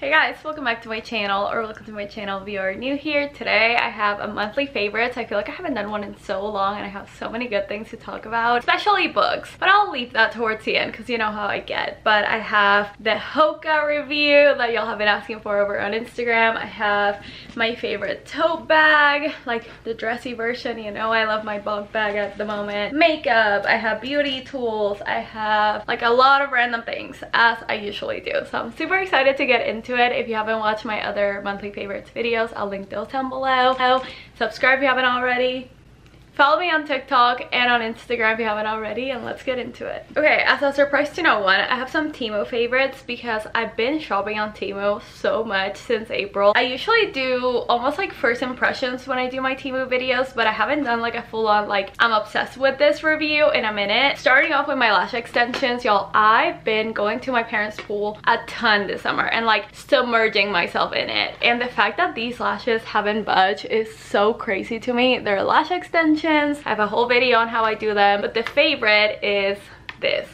Hey guys, welcome back to my channel, or welcome to my channel if you are new here. Today I have a monthly favorites. I feel like I haven't done one in so long and I have so many good things to talk about, especially books, but I'll leave that towards the end because you know how I get. But I have the Hoka review that y'all have been asking for over on Instagram. I have my favorite tote bag, like the dressy version. You know I love my bulk bag at the moment. Makeup, I have beauty tools, I have like a lot of random things as I usually do. So I'm super excited to get into it. If you haven't watched my other monthly favorites videos, I'll link those down below. Subscribe if you haven't already. Follow me on TikTok and on Instagram if you haven't already, and let's get into it. Okay, as a surprise to no one, I have some Temu favorites because I've been shopping on Temu so much since April. I usually do almost like first impressions when I do my Temu videos, but I haven't done like a full-on like I'm obsessed with this review in a minute. Starting off with my lash extensions, y'all, I've been going to my parents' pool a ton this summer and like submerging myself in it. And the fact that these lashes haven't budged is so crazy to me. They're lash extensions. I have a whole video on how I do them, but the favorite is this.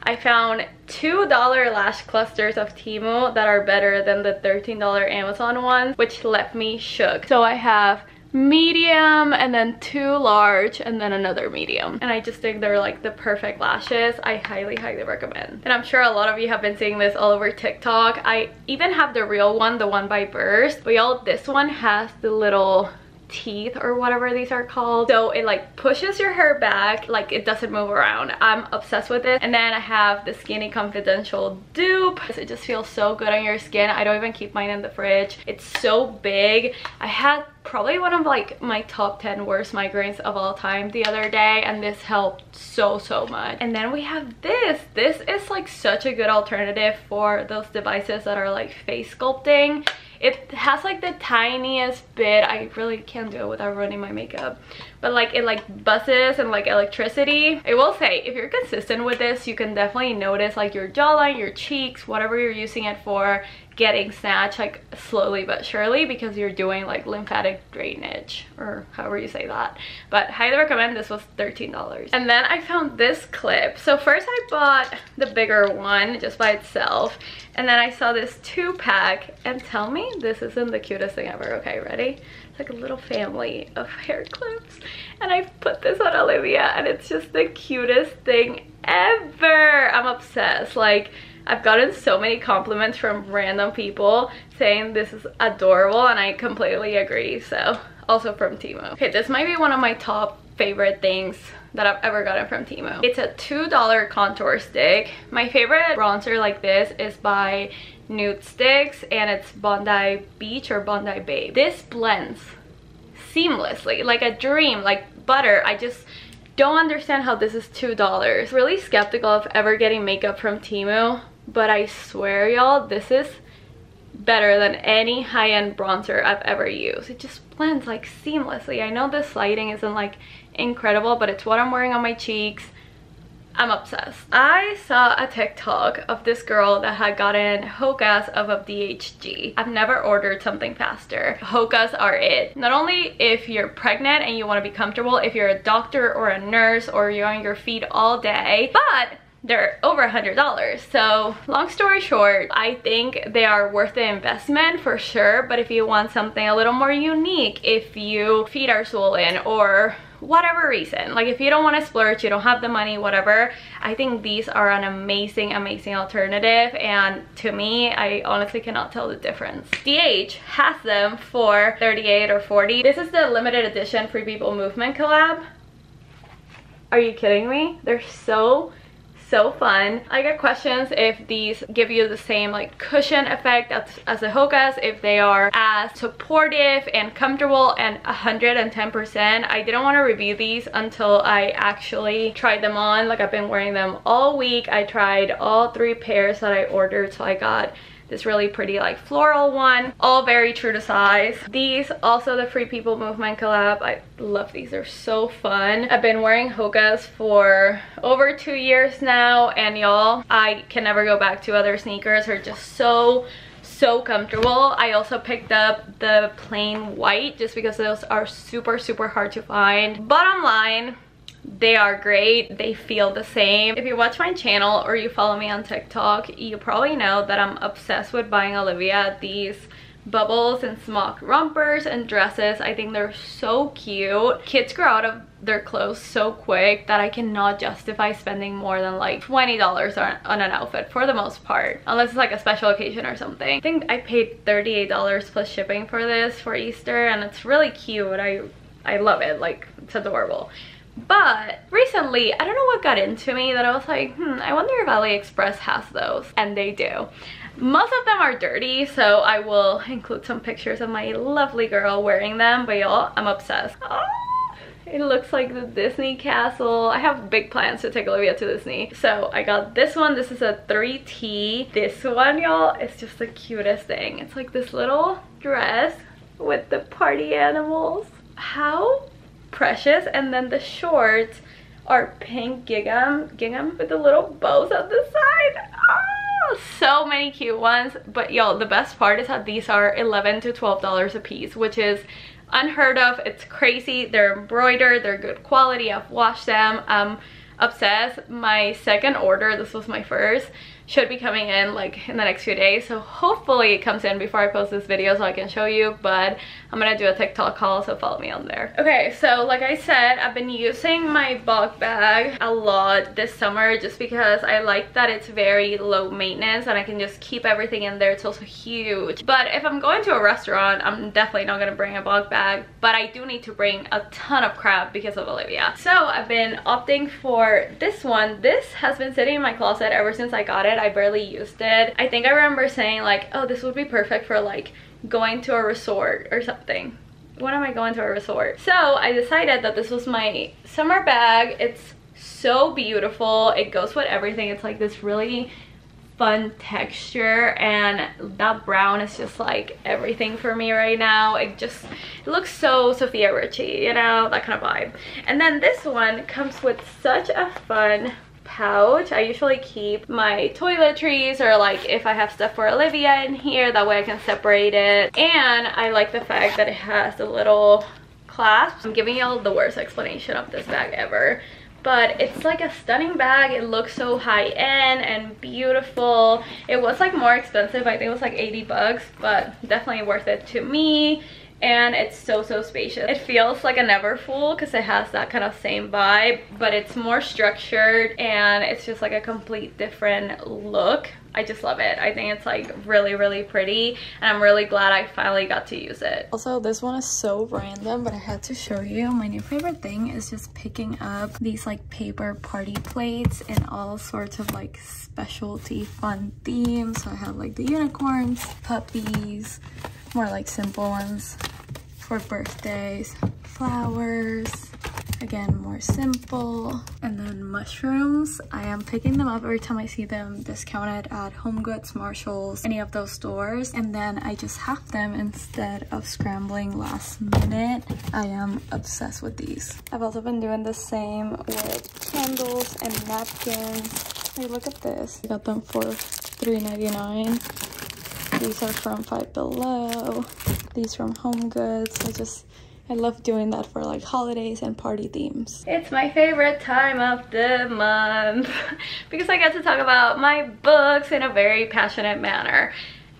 I found $2 lash clusters of Temu that are better than the $13 Amazon ones, which left me shook. So I have medium and then 2 large and then another medium, and I just think they're like the perfect lashes. I highly recommend, and I'm sure a lot of you have been seeing this all over TikTok. I even have the real one, the one by Burst, but y'all, this one has the little teeth or whatever these are called, so it like pushes your hair back, like it doesn't move around. I'm obsessed with it. And then I have the Skinny Confidential dupe. It just feels so good on your skin. I don't even keep mine in the fridge. It's so big. I had probably one of like my top 10 worst migraines of all time the other day, and this helped so much. And then we have this. This is like such a good alternative for those devices that are like face sculpting. It has like the tiniest bit. I really can't do it without ruining my makeup, but like it like buzzes and like electricity. I will say, if you're consistent with this, you can definitely notice like your jawline, your cheeks, whatever you're using it for, getting snatched like slowly but surely, because you're doing like lymphatic drainage, or however you say that. But highly recommend. This was $13. And then I found this clip. So first I bought the bigger one just by itself, and then I saw this 2-pack, and tell me this isn't the cutest thing ever. Okay, ready? It's like a little family of hair clips, and I put this on Olivia, and it's just the cutest thing ever. I'm obsessed. Like, I've gotten so many compliments from random people saying this is adorable, and I completely agree. So also from Temu. Okay, this might be one of my top favorite things that I've ever gotten from Temu. It's a $2 contour stick. My favorite bronzer like this is by Nude Sticks, and it's Bondi Beach or Bondi Babe. This blends seamlessly like a dream, like butter. I just don't understand how this is $2. Really skeptical of ever getting makeup from Temu, but I swear y'all, this is better than any high-end bronzer I've ever used. It just blends like seamlessly. I know this lighting isn't like incredible, but it's what I'm wearing on my cheeks. I'm obsessed. I saw a TikTok of this girl that had gotten Hokas of a DHG. I've never ordered something faster. Hokas are it. Not only if you're pregnant and you want to be comfortable, if you're a doctor or a nurse or you're on your feet all day, but they're over $100. So long story short, I think they are worth the investment for sure. But if you want something a little more unique, if your feet are swollen or whatever reason, like if you don't want to splurge, you don't have the money, whatever, I think these are an amazing alternative. And to me, I honestly cannot tell the difference. DH has them for $38 or $40. This is the limited edition Free People Movement collab. Are you kidding me? They're so fun. I get questions if these give you the same like cushion effect as the Hokas, if they are as supportive and comfortable, and 110%. I didn't want to review these until I actually tried them on. Like, I've been wearing them all week. I tried all 3 pairs that I ordered, so I got this really pretty like floral one, all very true to size. These also the Free People Movement collab. I love these, they're so fun. I've been wearing Hokas for over 2 years now, and y'all, I can never go back to other sneakers. They're just so comfortable. I also picked up the plain white just because those are super hard to find. Bottom line, They are great. They feel the same. If you watch my channel or you follow me on TikTok, you probably know that I'm obsessed with buying Olivia these bubbles and smock rompers and dresses. I think they're so cute. Kids grow out of their clothes so quick that I cannot justify spending more than like $20 on an outfit for the most part, unless it's like a special occasion or something. I think I paid $38 plus shipping for this for Easter, and it's really cute. I love it. Like, it's adorable. But recently, I don't know what got into me that I was like, I wonder if AliExpress has those. And they do. Most of them are dirty, so I will include some pictures of my lovely girl wearing them, but y'all, I'm obsessed. Oh, it looks like the Disney castle. I have big plans to take Olivia to Disney. So I got this one. This is a 3T. This one, y'all, is just the cutest thing. It's like this little dress with the party animals. How precious. And then the shorts are pink gingham with the little bows on the side. Oh, so many cute ones. But y'all, the best part is that these are $11 to $12 a piece, which is unheard of. It's crazy. They're embroidered, they're good quality. I've washed them. I'm obsessed. My second order, this was my first, should be coming in like in the next few days, so hopefully it comes in before I post this video so I can show you, but I'm gonna do a TikTok haul, so follow me on there. Okay, so like I said, I've been using my bulk bag a lot this summer just because I like that it's very low maintenance and I can just keep everything in there. It's also huge. But if I'm going to a restaurant, I'm definitely not gonna bring a bulk bag, but I do need to bring a ton of crap because of Olivia. So I've been opting for this one. This has been sitting in my closet ever since I got it. I barely used it. I think I remember saying like, oh, this would be perfect for like going to a resort or something. When am I going to a resort? So I decided that this was my summer bag. It's so beautiful. It goes with everything. It's like this really fun texture, and that brown is just like everything for me right now. It looks so Sofia Richie, you know, that kind of vibe. And then this one comes with such a fun pouch. I usually keep my toiletries, or like if I have stuff for Olivia in here, that way I can separate it. And I like the fact that it has a little clasp. I'm giving y'all the worst explanation of this bag ever, but it's like a stunning bag. It looks so high-end and beautiful. It was like more expensive. I think it was like 80 bucks, but definitely worth it to me. And it's so spacious. It feels like a Neverfull because it has that kind of same vibe, but it's more structured and it's just like a complete different look. I just love it. I think it's like really pretty, and I'm really glad I finally got to use it. Also, this one is so random, but I had to show you. My new favorite thing is just picking up these like paper party plates in all sorts of like specialty fun themes. So I have like the unicorns, puppies, more like simple ones for birthdays, flowers, again more simple, and then mushrooms. I am picking them up every time I see them discounted at HomeGoods, Marshalls, any of those stores, and then I just have them instead of scrambling last minute. I am obsessed with these. I've also been doing the same with candles and napkins. Hey, look at this. I got them for $3.99. These are from Five Below. These from HomeGoods. I love doing that for like holidays and party themes. It's my favorite time of the month because I get to talk about my books in a very passionate manner.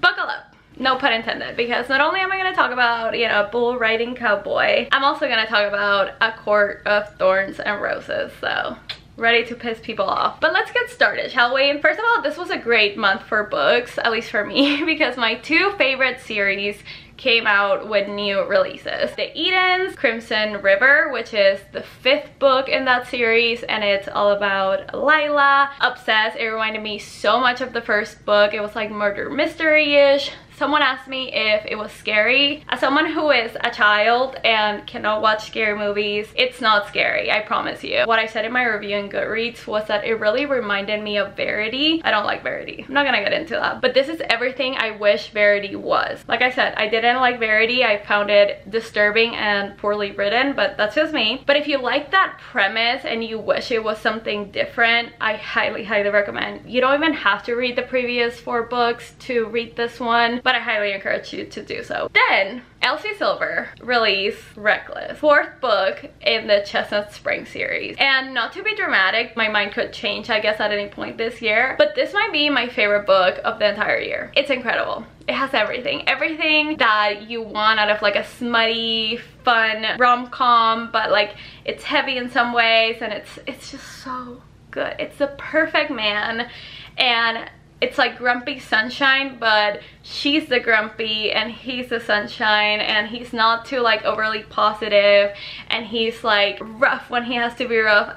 Buckle up. No pun intended, because not only am I going to talk about, you know, Bull Riding Cowboy, I'm also going to talk about A Court of Thorns and Roses. So ready to piss people off. But let's get started, shall we? First of all, this was a great month for books, at least for me, because my two favorite series came out with new releases. The Edens, Crimson River, which is the 5th book in that series, and it's all about Lila. Obsessed. It reminded me so much of the first book. It was like murder mystery-ish. Someone asked me if it was scary. As someone who is a child and cannot watch scary movies, it's not scary, I promise you. What I said in my review in Goodreads was that it really reminded me of Verity. I don't like Verity. I'm not gonna get into that. But this is everything I wish Verity was. Like I said, I didn't like Verity. I found it disturbing and poorly written, but that's just me. But if you like that premise and you wish it was something different, I highly recommend. You don't even have to read the previous 4 books to read this one. but I highly encourage you to do so. Then Elsie Silver released Reckless, 4th book in the Chestnut Spring series. And not to be dramatic, my mind could change I guess at any point this year, but this might be my favorite book of the entire year. It's incredible. It has everything that you want out of like a smutty, fun rom-com, but like it's heavy in some ways, and it's just so good. It's the perfect man, and it's like grumpy sunshine, but she's the grumpy and he's the sunshine, and he's not too like overly positive, and he's like rough when he has to be rough.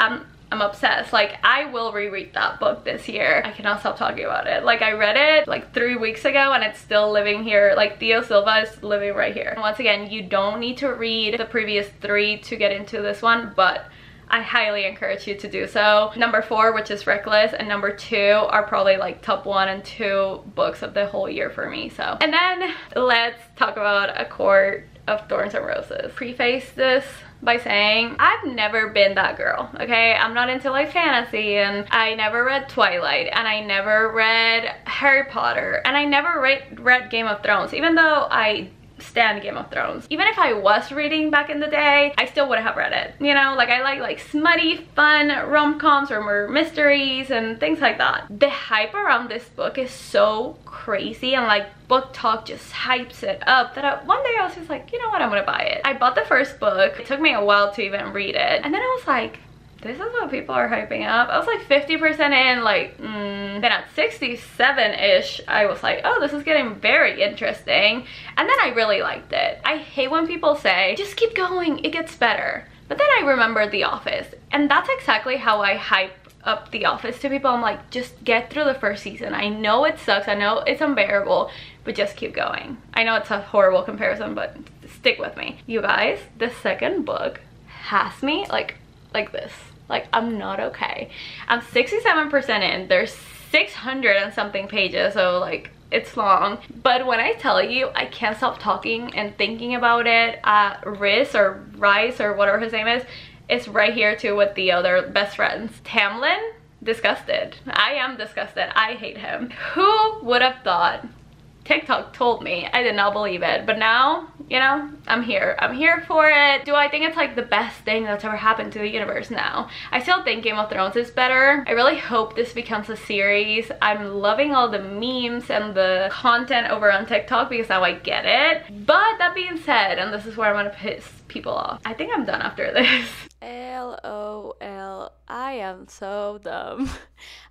I'm obsessed. Like, I will reread that book this year. I cannot stop talking about it. Like, I read it like 3 weeks ago and it's still living here. Like, Theo Silva is living right here. And once again, you don't need to read the previous 3 to get into this one, but I highly encourage you to do so. Number 4, which is Reckless, and number 2 are probably like top 1 and 2 books of the whole year for me. So, and then let's talk about A Court of Thorns and Roses. Preface this by saying I've never been that girl, okay? I'm not into like fantasy, and I never read Twilight, and I never read Harry Potter, and I never read Game of Thrones, even though I stan Game of Thrones. Even if I was reading back in the day, I still wouldn't have read it, you know? Like, I like smutty, fun rom-coms or murder mysteries and things like that. The hype around this book is so crazy, and like Book Talk just hypes it up that one day I was just like, you know what, I'm gonna buy it. I bought the first book. It took me a while to even read it, and then I was like, this is what people are hyping up. I was like 50% in, like, then at 67-ish, I was like, oh, this is getting very interesting. And then I really liked it. I hate when people say, just keep going, it gets better. But then I remembered The Office, and that's exactly how I hype up The Office to people. I'm like, just get through the first season. I know it sucks, I know it's unbearable, but just keep going. I know it's a horrible comparison, but stick with me. You guys, the second book has me like this. Like, I'm not okay. I'm 67% in. There's 600 and something pages, so like it's long. But when I tell you, I can't stop talking and thinking about it. Riz or Rice or whatever his name is, it's right here too with the other best friends. Tamlin, disgusted. I am disgusted. I hate him. Who would have thought? TikTok told me. I did not believe it, but now, you know, I'm here for it. Do I think it's like the best thing that's ever happened to the universe? No. I still think Game of Thrones is better. I really hope this becomes a series. I'm loving all the memes and the content over on TikTok because now I get it. But that being said, and this is where I'm gonna piss people off, I think I'm done after this. LOL, I am so dumb.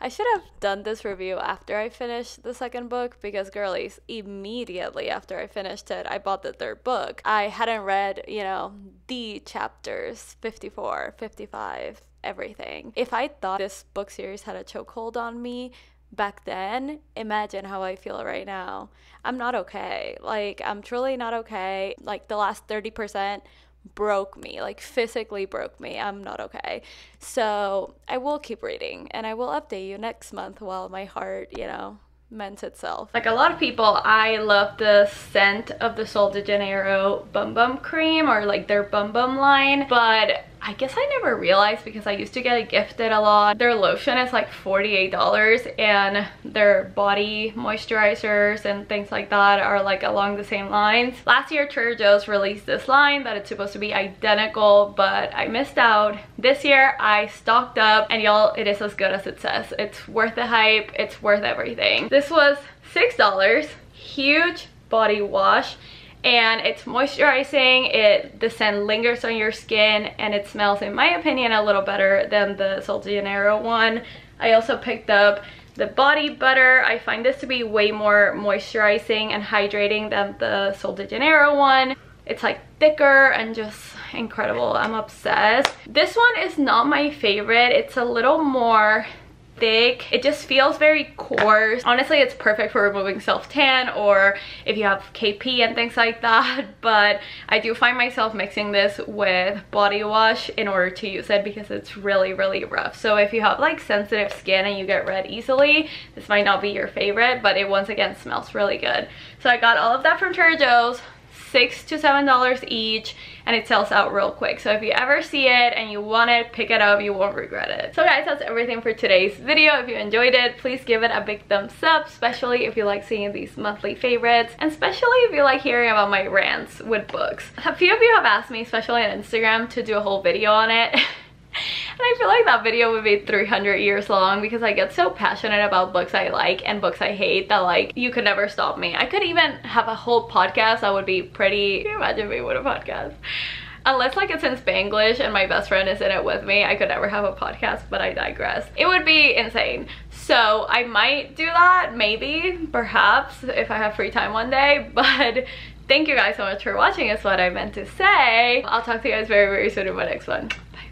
I should have done this review after I finished the second book, because girlies, immediately after I finished it, I bought the third book. I hadn't read, you know, the chapters 54, 55, everything. If I thought this book series had a chokehold on me back then, imagine how I feel right now. I'm not okay. Like, I'm truly not okay. Like, the last 30% broke me, like physically broke me. I'm not okay. So I will keep reading, and I will update you next month while my heart, you know, mends itself. Like a lot of people, I love the scent of the Sol de Janeiro Bum Bum cream, or like their Bum Bum line, but I guess I never realized, because I used to get it gifted a lot. Their lotion is like $48, and their body moisturizers and things like that are like along the same lines. Last year, Trader Joe's released this line that it's supposed to be identical, but I missed out. This year, I stocked up, and y'all, it is as good as it says. It's worth the hype. It's worth everything. This was $6. Huge body wash. And it's moisturizing, the scent lingers on your skin, and it smells, in my opinion, a little better than the Sol de Janeiro one. I also picked up the body butter. I find this to be way more moisturizing and hydrating than the Sol de Janeiro one. It's like thicker and just incredible. I'm obsessed. This one is not my favorite. It's a little more thick. It just feels very coarse. Honestly, it's perfect for removing self-tan or if you have KP and things like that, but I do find myself mixing this with body wash in order to use it, because it's really, really rough. So if you have like sensitive skin and you get red easily, this might not be your favorite, but it once again smells really good. So I got all of that from Trader Joe's. $6 to $7 each, and it sells out real quick. So if you ever see it and you want it, pick it up, you won't regret it. So guys, that's everything for today's video. If you enjoyed it, please give it a big thumbs up, especially if you like seeing these monthly favorites, and especially if you like hearing about my rants with books. A few of you have asked me, especially on Instagram, to do a whole video on it. And I feel like that video would be 300 years long because I get so passionate about books I like and books I hate that like you could never stop me. I could even have a whole podcast that would be pretty... Can you imagine me with a podcast? Unless like it's in Spanglish and my best friend is in it with me, I could never have a podcast, but I digress. It would be insane. So I might do that, maybe, perhaps, if I have free time one day, but thank you guys so much for watching is what I meant to say. I'll talk to you guys very, very soon in my next one. Bye.